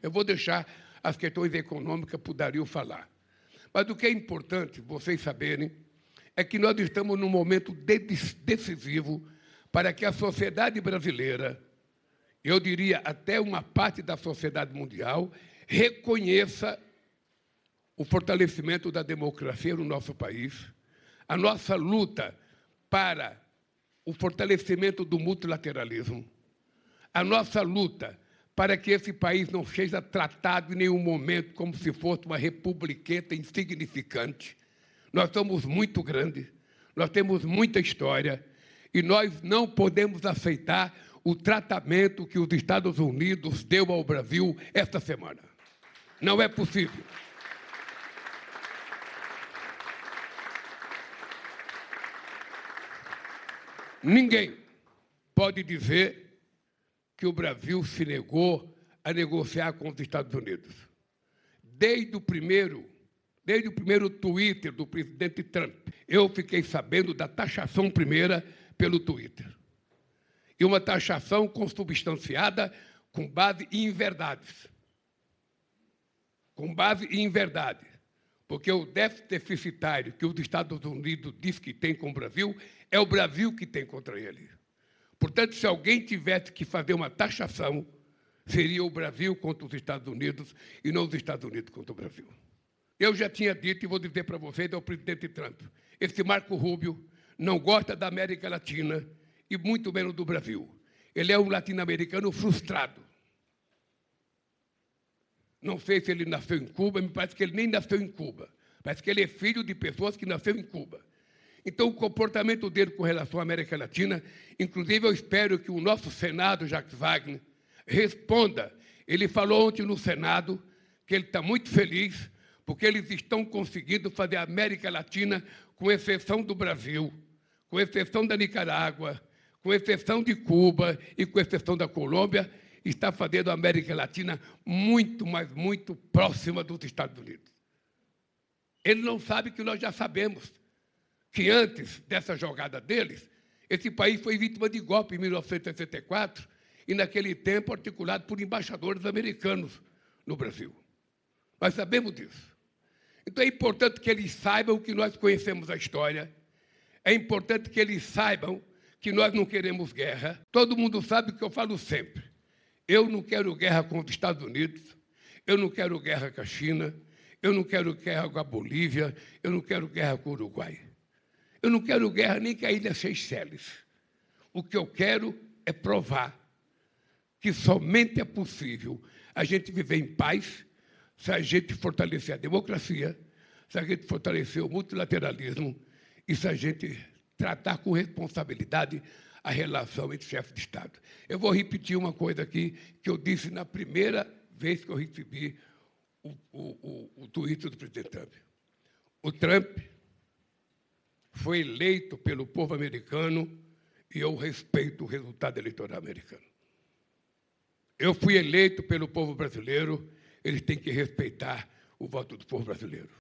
Eu vou deixar as questões econômicas para o Dario falar. Mas o que é importante vocês saberem é que nós estamos num momento decisivo para que a sociedade brasileira, eu diria até uma parte da sociedade mundial, reconheça o fortalecimento da democracia no nosso país, a nossa luta para o fortalecimento do multilateralismo, a nossa luta para que esse país não seja tratado em nenhum momento como se fosse uma republiqueta insignificante. Nós somos muito grandes, nós temos muita história e nós não podemos aceitar o tratamento que os Estados Unidos deu ao Brasil esta semana. Não é possível. Ninguém pode dizer que o Brasil se negou a negociar com os Estados Unidos. Desde o primeiro Twitter do presidente Trump, eu fiquei sabendo da taxação primeira pelo Twitter. E uma taxação consubstanciada com base em verdades. Com base em verdade. Porque o déficit deficitário que os Estados Unidos diz que tem com o Brasil é o Brasil que tem contra ele. Portanto, se alguém tivesse que fazer uma taxação, seria o Brasil contra os Estados Unidos e não os Estados Unidos contra o Brasil. Eu já tinha dito, e vou dizer para vocês, ao presidente Trump, esse Marco Rubio não gosta da América Latina e muito menos do Brasil. Ele é um latino-americano frustrado. Não sei se ele nasceu em Cuba, me parece que ele nem nasceu em Cuba. Parece que ele é filho de pessoas que nasceram em Cuba. Então, o comportamento dele com relação à América Latina, inclusive eu espero que o nosso Senado, Jacques Wagner, responda. Ele falou ontem no Senado que ele está muito feliz porque eles estão conseguindo fazer a América Latina, com exceção do Brasil, com exceção da Nicarágua, com exceção de Cuba e com exceção da Colômbia, está fazendo a América Latina muito, mas muito próxima dos Estados Unidos. Ele não sabe que nós já sabemos que antes dessa jogada deles, esse país foi vítima de golpe em 1964 e, naquele tempo, articulado por embaixadores americanos no Brasil. Nós sabemos disso. Então, é importante que eles saibam que nós conhecemos a história, é importante que eles saibam que nós não queremos guerra. Todo mundo sabe o que eu falo sempre. Eu não quero guerra com os Estados Unidos, eu não quero guerra com a China, eu não quero guerra com a Bolívia, eu não quero guerra com o Uruguai. Eu não quero guerra nem com a Ilha Seychelles. O que eu quero é provar que somente é possível a gente viver em paz se a gente fortalecer a democracia, se a gente fortalecer o multilateralismo e se a gente tratar com responsabilidade a relação entre chefes de Estado. Eu vou repetir uma coisa aqui que eu disse na primeira vez que eu recebi o tweet do presidente Trump. O Trump foi eleito pelo povo americano e eu respeito o resultado eleitoral americano. Eu fui eleito pelo povo brasileiro, eles têm que respeitar o voto do povo brasileiro.